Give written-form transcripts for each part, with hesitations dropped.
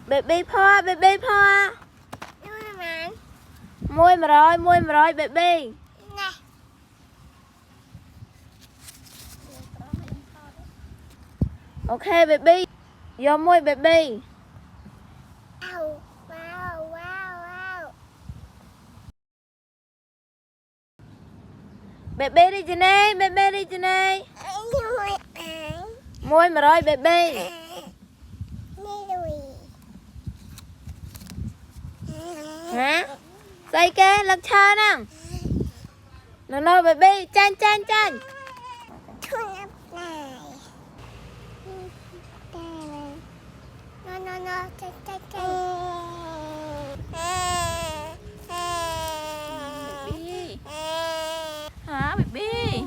baby pho môi mà rồi baby ok baby vô môi baby baby đi trên đây môi mà rồi baby hả dây ke lật chơi nè no baby chan hả baby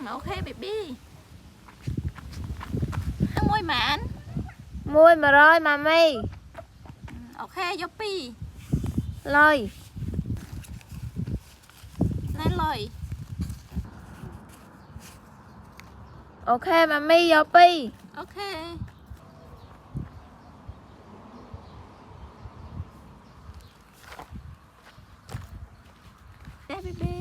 ok baby môi mạn môi mà rồi mami ok yopi lôi lên lời ok mami vô pi ok đây baby